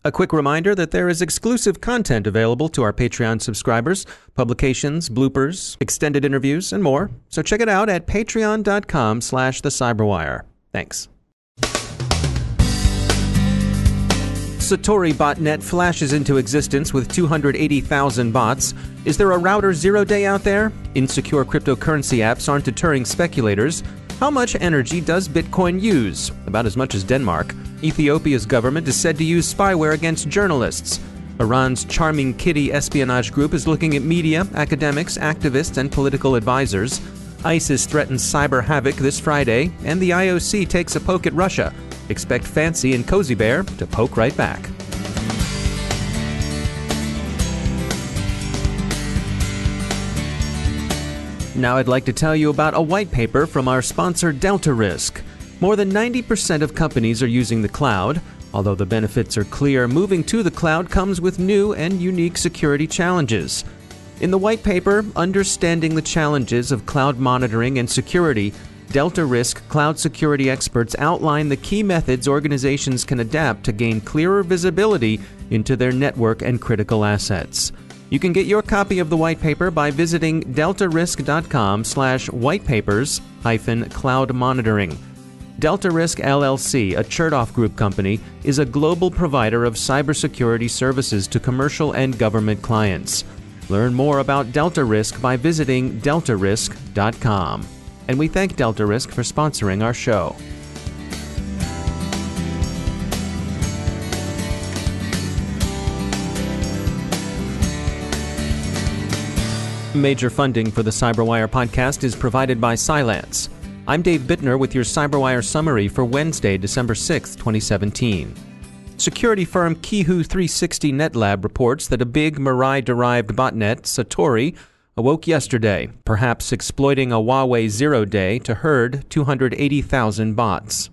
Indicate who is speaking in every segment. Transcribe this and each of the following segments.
Speaker 1: A quick reminder that there is exclusive content available to our Patreon subscribers, publications, bloopers, extended interviews, and more. So check it out at patreon.com/thecyberwire. Thanks. Satori botnet flashes into existence with 280,000 bots. Is there a router zero day out there? Insecure cryptocurrency apps aren't deterring speculators. How much energy does Bitcoin use? About as much as Denmark. Ethiopia's government is said to use spyware against journalists. Iran's Charming Kitty espionage group is looking at media, academics, activists, and political advisors. ISIS threatens cyber havoc this Friday, and the IOC takes a poke at Russia. Expect Fancy and Cozy Bear to poke right back. Now I'd like to tell you about a white paper from our sponsor Delta Risk. More than 90% of companies are using the cloud. Although the benefits are clear, moving to the cloud comes with new and unique security challenges. In the white paper, Understanding the Challenges of Cloud Monitoring and Security, Delta Risk cloud security experts outline the key methods organizations can adapt to gain clearer visibility into their network and critical assets. You can get your copy of the white paper by visiting deltarisk.com/whitepapers-cloud monitoring. Delta Risk LLC, a Chertoff Group company, is a global provider of cybersecurity services to commercial and government clients. Learn more about Delta Risk by visiting deltarisk.com. And we thank Delta Risk for sponsoring our show. Major funding for the CyberWire podcast is provided by Cylance. I'm Dave Bittner with your CyberWire summary for Wednesday, December 6, 2017. Security firm Kihu 360 NetLab reports that a big Mirai-derived botnet, Satori, awoke yesterday, perhaps exploiting a Huawei zero-day to herd 280,000 bots.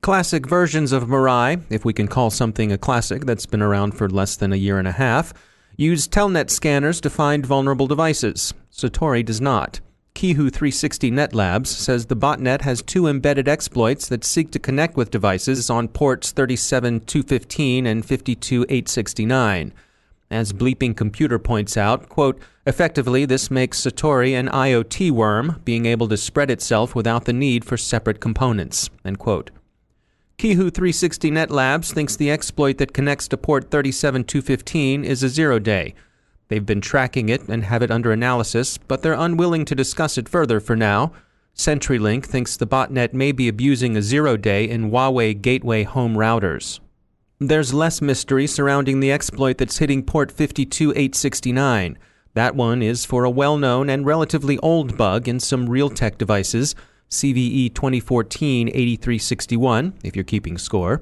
Speaker 1: Classic versions of Mirai, if we can call something a classic that's been around for less than a year and a half, use telnet scanners to find vulnerable devices. Satori does not. Kihu 360 NetLabs says the botnet has two embedded exploits that seek to connect with devices on ports 37215 and 52869. As Bleeping Computer points out, quote, effectively this makes Satori an IoT worm, being able to spread itself without the need for separate components, end quote. Kihu 360 NetLabs thinks the exploit that connects to port 37215 is a zero-day. They've been tracking it and have it under analysis, but they're unwilling to discuss it further for now. CenturyLink thinks the botnet may be abusing a zero-day in Huawei gateway home routers. There's less mystery surrounding the exploit that's hitting port 52869. That one is for a well-known and relatively old bug in some Realtek devices, CVE 2014-8361, if you're keeping score.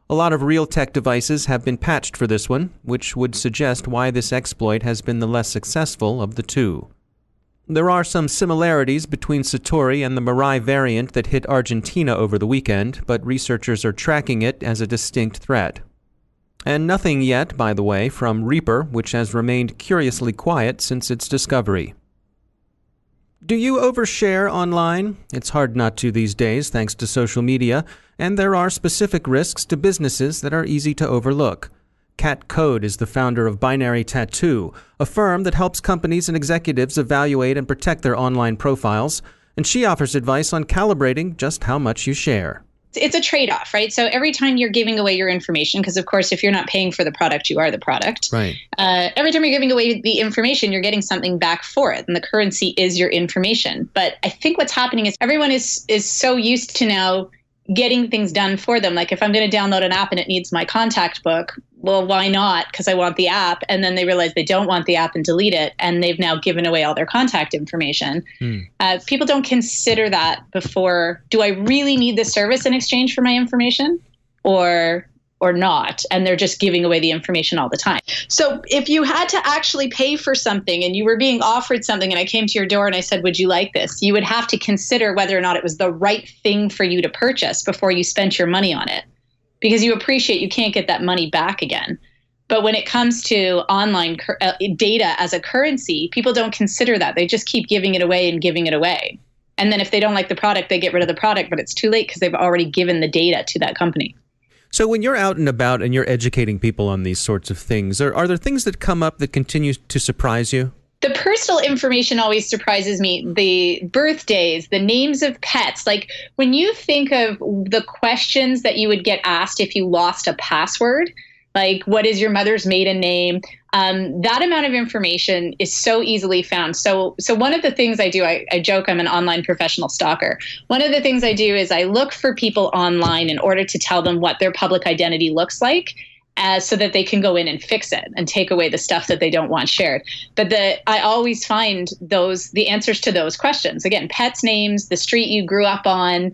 Speaker 1: A lot of Realtek devices have been patched for this one, which would suggest why this exploit has been the less successful of the two. There are some similarities between Satori and the Mirai variant that hit Argentina over the weekend, but researchers are tracking it as a distinct threat. And nothing yet, by the way, from Reaper, which has remained curiously quiet since its discovery. Do you overshare online? It's hard not to these days, thanks to social media, and there are specific risks to businesses that are easy to overlook. Kat Code is the founder of Binary Tattoo, a firm that helps companies and executives evaluate and protect their online profiles, and she offers advice on calibrating just how much you share.
Speaker 2: It's a trade-off, right? So every time you're giving away your information, because of course, if you're not paying for the product, you are the product.
Speaker 1: Right.
Speaker 2: Every time you're giving away the information, you're getting something back for it. And the currency is your information. But I think what's happening is everyone is so used to now getting things done for them. Like if I'm going to download an app and it needs my contact book, well, why not? Because I want the app. And then they realize they don't want the app and delete it. And they've now given away all their contact information. People don't consider that before. Do I really need this service in exchange for my information or not? And they're just giving away the information all the time. So if you had to actually pay for something and you were being offered something and I came to your door and I said, would you like this? You would have to consider whether or not it was the right thing for you to purchase before you spent your money on it, because you appreciate you can't get that money back again. But when it comes to online data as a currency, people don't consider that. They just keep giving it away and giving it away. And then if they don't like the product, they get rid of the product, but it's too late because they've already given the data to that company.
Speaker 1: So when you're out and about and you're educating people on these sorts of things, are there things that come up that continue to surprise you?
Speaker 2: The personal information always surprises me. The birthdays, the names of pets. Like when you think of the questions that you would get asked if you lost a password, like what is your mother's maiden name? That amount of information is so easily found. So one of the things I do, I joke I'm an online professional stalker. One of the things I do is I look for people online in order to tell them what their public identity looks like, so that they can go in and fix it and take away the stuff that they don't want shared. But I always find the answers to those questions. Again, pets' names, the street you grew up on.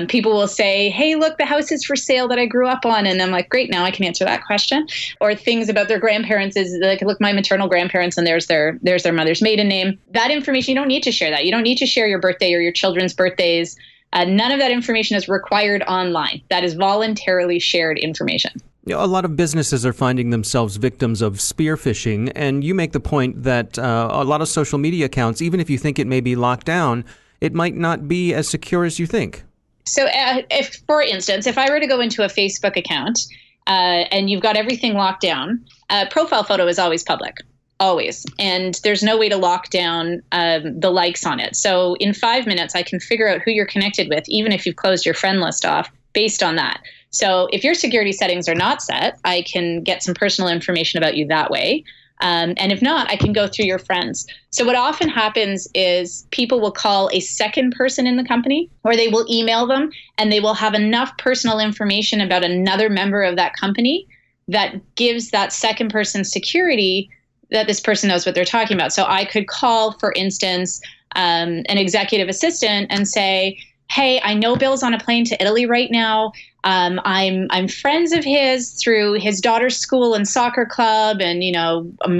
Speaker 2: People will say, hey, look, the house is for sale that I grew up on. And I'm like, great, now I can answer that question. Or things about their grandparents is like, look, my maternal grandparents, and there's their mother's maiden name. That information, you don't need to share that. You don't need to share your birthday or your children's birthdays. None of that information is required online. That is voluntarily shared information.
Speaker 1: You know, a lot of businesses are finding themselves victims of spear phishing, and you make the point that a lot of social media accounts, even if you think it may be locked down, it might not be as secure as you think.
Speaker 2: So if, for instance, if I were to go into a Facebook account and you've got everything locked down, profile photo is always public, always. And there's no way to lock down the likes on it. So in 5 minutes, I can figure out who you're connected with, even if you've closed your friend list off based on that. So if your security settings are not set, I can get some personal information about you that way. And if not, I can go through your friends. So what often happens is people will call a second person in the company, or they will email them, and they will have enough personal information about another member of that company that gives that second person security that this person knows what they're talking about. So I could call, for instance, an executive assistant and say, hey, I know Bill's on a plane to Italy right now. I'm friends of his through his daughter's school and soccer club, and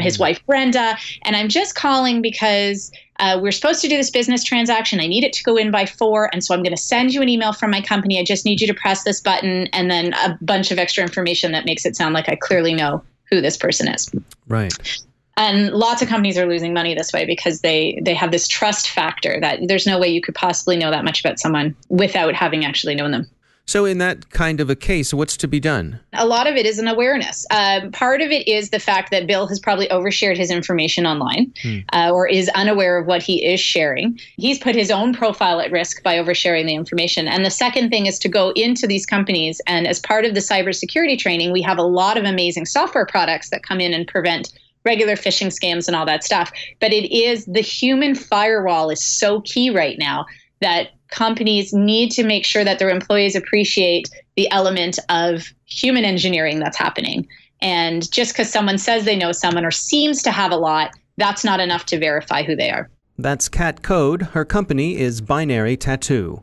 Speaker 2: his wife Brenda. And I'm just calling because we're supposed to do this business transaction. I need it to go in by 4, and so I'm going to send you an email from my company. I just need you to press this button, and then a bunch of extra information that makes it sound like I clearly know who this person is.
Speaker 1: Right.
Speaker 2: And lots of companies are losing money this way because they have this trust factor that there's no way you could possibly know that much about someone without having actually known them.
Speaker 1: So in that kind of a case, what's to be done?
Speaker 2: A lot of it is an awareness. Part of it is the fact that Bill has probably overshared his information online or is unaware of what he is sharing. He's put his own profile at risk by oversharing the information. And the second thing is to go into these companies. And as part of the cybersecurity training, we have a lot of amazing software products that come in and prevent regular phishing scams and all that stuff. But it is the human firewall is so key right now that companies need to make sure that their employees appreciate the element of human engineering that's happening. And just because someone says they know someone or seems to have a lot, that's not enough to verify who they are.
Speaker 1: That's Kat Code. Her company is Binary Tattoo.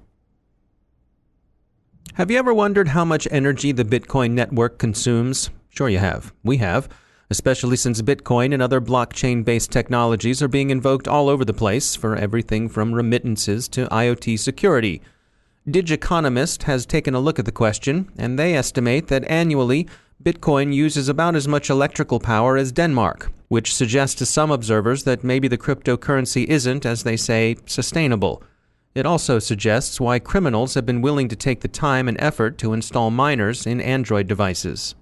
Speaker 1: Have you ever wondered how much energy the Bitcoin network consumes? Sure you have. We have. Especially since Bitcoin and other blockchain-based technologies are being invoked all over the place for everything from remittances to IoT security. Digiconomist has taken a look at the question, and they estimate that annually, Bitcoin uses about as much electrical power as Denmark, which suggests to some observers that maybe the cryptocurrency isn't, as they say, sustainable. It also suggests why criminals have been willing to take the time and effort to install miners in Android devices.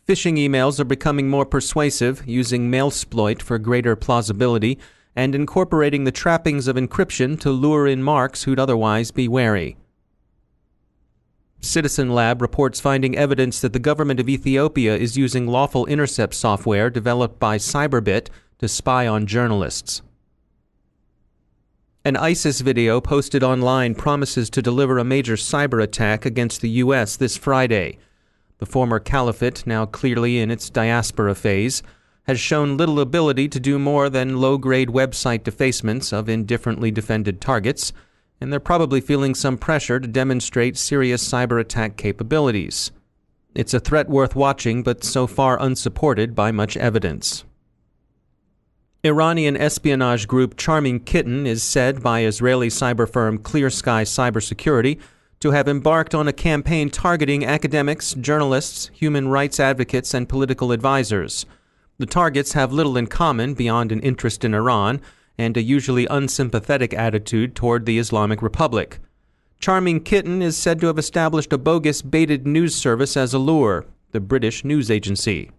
Speaker 1: Phishing emails are becoming more persuasive, using Mailsploit for greater plausibility, and incorporating the trappings of encryption to lure in marks who'd otherwise be wary. Citizen Lab reports finding evidence that the government of Ethiopia is using lawful intercept software developed by Cyberbit to spy on journalists. An ISIS video posted online promises to deliver a major cyber attack against the U.S. this Friday. The former caliphate, now clearly in its diaspora phase, has shown little ability to do more than low-grade website defacements of indifferently defended targets, and they're probably feeling some pressure to demonstrate serious cyber attack capabilities. It's a threat worth watching, but so far unsupported by much evidence. Iranian espionage group Charming Kitten is said by Israeli cyber firm Clear Sky Cybersecurity to have embarked on a campaign targeting academics, journalists, human rights advocates, and political advisors. The targets have little in common beyond an interest in Iran and a usually unsympathetic attitude toward the Islamic Republic. Charming Kitten is said to have established a bogus baited news service as a lure, the British news agency.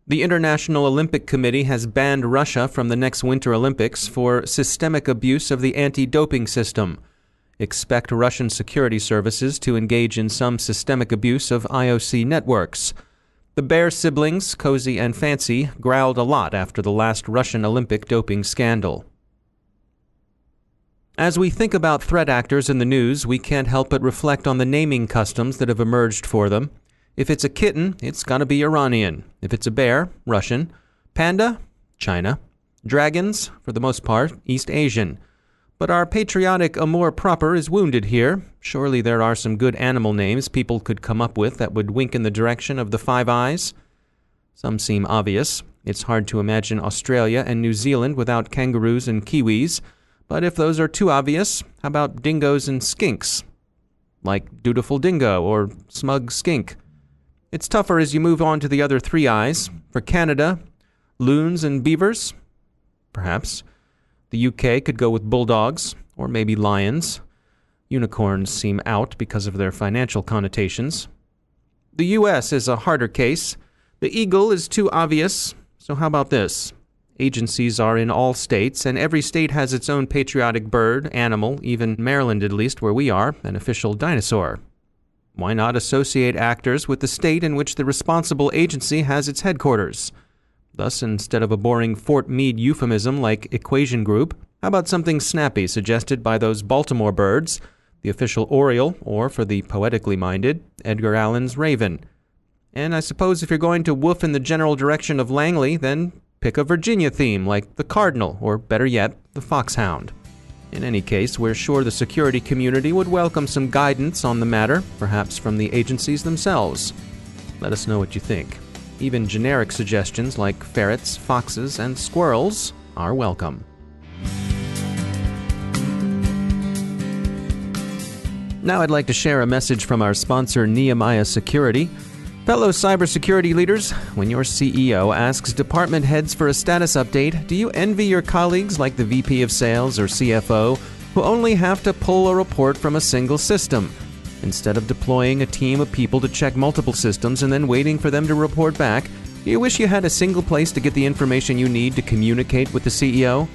Speaker 1: The International Olympic Committee has banned Russia from the next Winter Olympics for systemic abuse of the anti-doping system. Expect Russian security services to engage in some systemic abuse of IOC networks. The Bear siblings, Cozy and Fancy, growled a lot after the last Russian Olympic doping scandal. As we think about threat actors in the news, we can't help but reflect on the naming customs that have emerged for them. If it's a kitten, it's gotta be Iranian. If it's a bear, Russian. Panda, China. Dragons, for the most part, East Asian. But our patriotic amour propre is wounded here. Surely there are some good animal names people could come up with that would wink in the direction of the Five Eyes. Some seem obvious. It's hard to imagine Australia and New Zealand without kangaroos and kiwis. But if those are too obvious, how about dingoes and skinks? Like Dutiful Dingo or Smug Skink. It's tougher as you move on to the other three eyes. For Canada, loons and beavers? Perhaps. The UK could go with bulldogs, or maybe lions. Unicorns seem out because of their financial connotations. The US is a harder case. The eagle is too obvious, so how about this? Agencies are in all states, and every state has its own patriotic bird, animal, even Maryland at least, where we are, an official dinosaur. Why not associate actors with the state in which the responsible agency has its headquarters? Thus, instead of a boring Fort Meade euphemism like Equation Group, how about something snappy suggested by those Baltimore birds, the official Oriole, or, for the poetically minded, Edgar Allan's Raven? And I suppose if you're going to woof in the general direction of Langley, then pick a Virginia theme like the Cardinal, or better yet, the Foxhound. In any case, we're sure the security community would welcome some guidance on the matter, perhaps from the agencies themselves. Let us know what you think. Even generic suggestions like ferrets, foxes, and squirrels are welcome. Now I'd like to share a message from our sponsor, Nehemiah Security. Fellow cybersecurity leaders, when your CEO asks department heads for a status update, do you envy your colleagues like the VP of Sales or CFO, who only have to pull a report from a single system? Instead of deploying a team of people to check multiple systems and then waiting for them to report back, do you wish you had a single place to get the information you need to communicate with the CEO?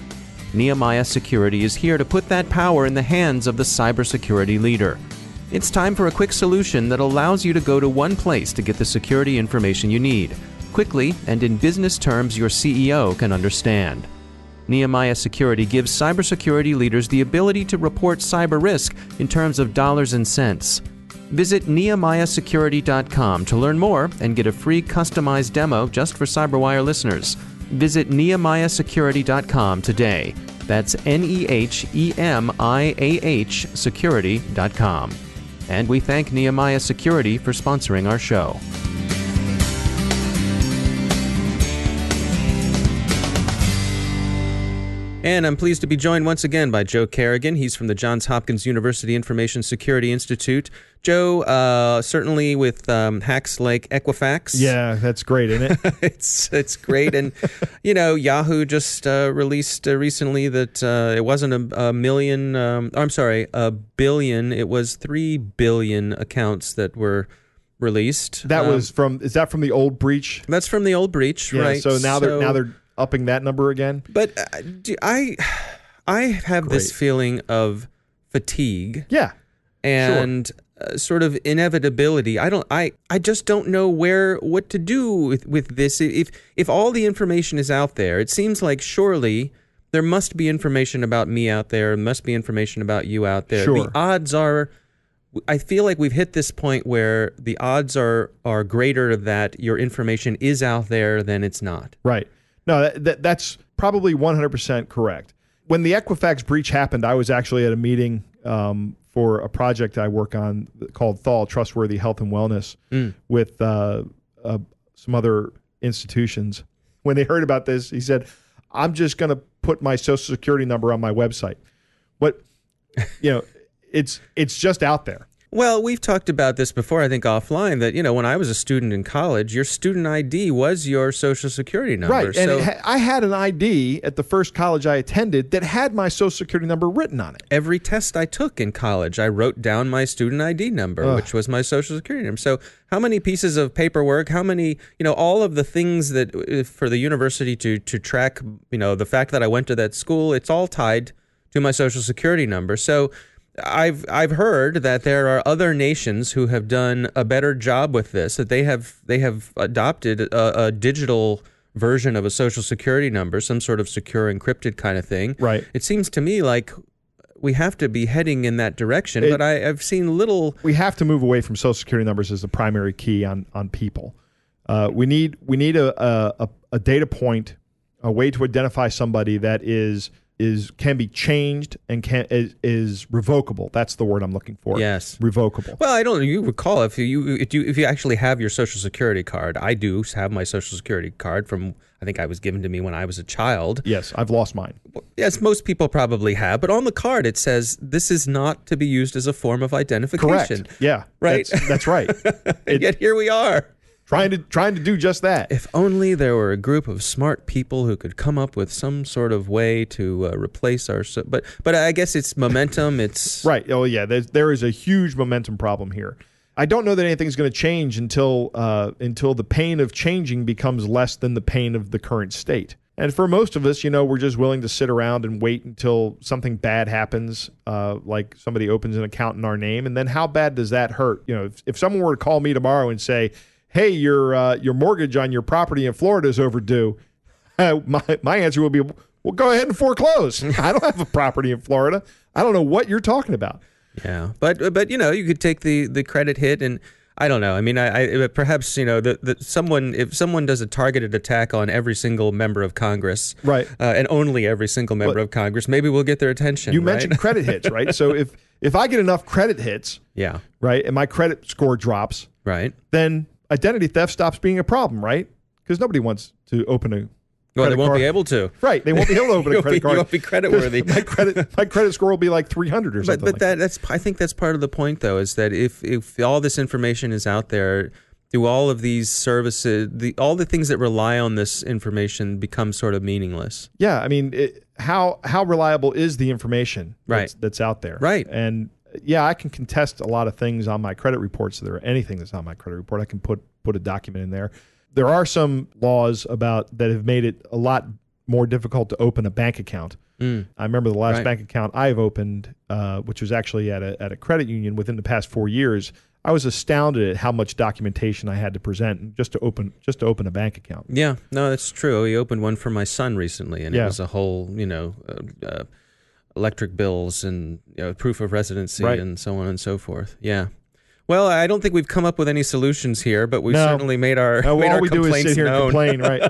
Speaker 1: Nehemiah Security is here to put that power in the hands of the cybersecurity leader. It's time for a quick solution that allows you to go to one place to get the security information you need, quickly and in business terms your CEO can understand. Nehemiah Security gives cybersecurity leaders the ability to report cyber risk in terms of dollars and cents. Visit nehemiahsecurity.com to learn more and get a free customized demo just for CyberWire listeners. Visit nehemiahsecurity.com today. That's NEHEMIAH security.com. And we thank Nehemiah Security for sponsoring our show. And I'm pleased to be joined once again by Joe Kerrigan. He's from the Johns Hopkins University Information Security Institute. Joe, certainly with hacks like Equifax.
Speaker 3: Yeah, that's great, isn't it?
Speaker 1: It's great. And, you know, Yahoo just released recently that it wasn't a billion. It was 3 billion accounts that were released.
Speaker 3: That was from, is that from the old breach?
Speaker 1: That's from the old breach,
Speaker 3: yeah,
Speaker 1: right?
Speaker 3: So now they're upping that number again.
Speaker 1: But I have this feeling of fatigue.
Speaker 3: Yeah.
Speaker 1: And sort of inevitability. I just don't know what to do with this. If all the information is out there, it seems like surely there must be information about me out there, must be information about you out there.
Speaker 3: Sure.
Speaker 1: The odds are, I feel like we've hit this point where the odds are greater that your information is out there than it's not.
Speaker 3: Right. No, that's probably 100% correct. When the Equifax breach happened, I was actually at a meeting for a project I work on called THAL, Trustworthy Health and Wellness, with some other institutions. When they heard about this, he said, I'm just going to put my social security number on my website. But, you know, it's just out there.
Speaker 1: Well, we've talked about this before, I think offline, that, when I was a student in college, your student ID was your Social Security number.
Speaker 3: Right.
Speaker 1: So
Speaker 3: And I had an ID at the first college I attended that had my Social Security number written on it.
Speaker 1: every test I took in college, I wrote down my student ID number, which was my Social Security number. So how many pieces of paperwork, how many, all of the things that for the university to track, the fact that I went to that school, it's all tied to my Social Security number. So I've heard that there are other nations who have done a better job with this, that they have adopted a digital version of a Social Security number, some sort of secure encrypted kind of thing.
Speaker 3: Right.
Speaker 1: It seems to me like we have to be heading in that direction, but I've seen little.
Speaker 3: We have to move away from Social Security numbers as the primary key on people. We need a data point, a way to identify somebody that can be changed and is revocable. That's the word I'm looking for.
Speaker 1: Yes,
Speaker 3: revocable.
Speaker 1: Well, you recall if you actually have your Social Security card. I do have my Social Security card from, I think it was given to me when I was a child.
Speaker 3: Yes, I've lost mine.
Speaker 1: Yes, most people probably have, but on the card it says this is not to be used as a form of identification.
Speaker 3: Correct. Yeah,
Speaker 1: right.
Speaker 3: That's right.
Speaker 1: And yet here we are.
Speaker 3: Trying to do just that.
Speaker 1: If only there were a group of smart people who could come up with some sort of way to replace our. But I guess it's momentum. It's
Speaker 3: right. Oh yeah, there is a huge momentum problem here. I don't know that anything's going to change until the pain of changing becomes less than the pain of the current state. And for most of us, we're just willing to sit around and wait until something bad happens, like somebody opens an account in our name, and then how bad does that hurt? If someone were to call me tomorrow and say, hey, your mortgage on your property in Florida is overdue, my answer will be, well, go ahead and foreclose. I don't have a property in Florida. I don't know what you're talking about.
Speaker 1: Yeah, but you could take the credit hit, and I don't know. I mean, I perhaps if someone does a targeted attack on every single member of Congress,
Speaker 3: right,
Speaker 1: and only every single member of Congress, maybe we'll get their attention.
Speaker 3: You mentioned credit hits, right? So if I get enough credit hits,
Speaker 1: yeah,
Speaker 3: right, and my credit score drops,
Speaker 1: right,
Speaker 3: then identity theft stops being a problem, right? Because nobody wants to open a
Speaker 1: well, they won't
Speaker 3: card.
Speaker 1: be able to.
Speaker 3: Right, they won't be able to open a credit card.
Speaker 1: You won't be creditworthy.
Speaker 3: my credit score will be like 300 or something.
Speaker 1: But that's I think that's part of the point, though, is that if all this information is out there, do all of these services, all the things that rely on this information become sort of meaningless.
Speaker 3: Yeah, I mean, how reliable is the information that's out there?
Speaker 1: Right.
Speaker 3: And yeah, I can contest a lot of things on my credit reports. Anything that's on my credit report, I can put a document in there. There are some laws that have made it a lot more difficult to open a bank account. I remember the last bank account I've opened, which was actually at a credit union within the past 4 years. I was astounded at how much documentation I had to present just to open a bank account.
Speaker 1: Yeah, no, that's true. We opened one for my son recently, and it was a whole, electric bills and proof of residency and so on and so forth. Yeah. Well, I don't think we've come up with any solutions here, but we've certainly made our
Speaker 3: all we do is sit here
Speaker 1: known.
Speaker 3: and complain, right?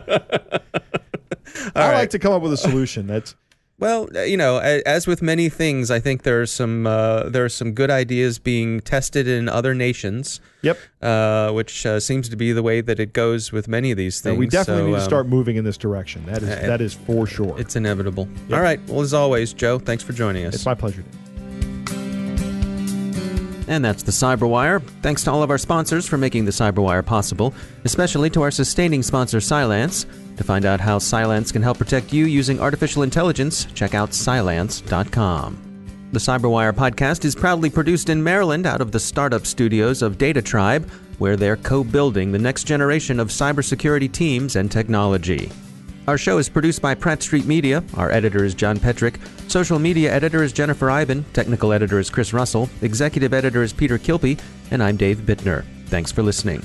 Speaker 3: I like to come up with a solution.
Speaker 1: Well, as with many things, I think there are some good ideas being tested in other nations.
Speaker 3: Yep.
Speaker 1: Which seems to be the way that it goes with many of these things.
Speaker 3: We definitely need to start moving in this direction. That is for sure.
Speaker 1: It's inevitable.
Speaker 3: Yep.
Speaker 1: All right. Well, as always, Joe, thanks for joining us.
Speaker 3: It's my pleasure.
Speaker 1: And that's the Cyberwire. Thanks to all of our sponsors for making the Cyberwire possible, especially to our sustaining sponsor, Cylance. To find out how Cylance can help protect you using artificial intelligence, check out Cylance.com. The Cyberwire podcast is proudly produced in Maryland out of the startup studios of Data Tribe, where they're co-building the next generation of cybersecurity teams and technology. Our show is produced by Pratt Street Media. Our editor is John Petrick. Social media editor is Jennifer Iben. Technical editor is Chris Russell. Executive editor is Peter Kilpie. And I'm Dave Bittner. Thanks for listening.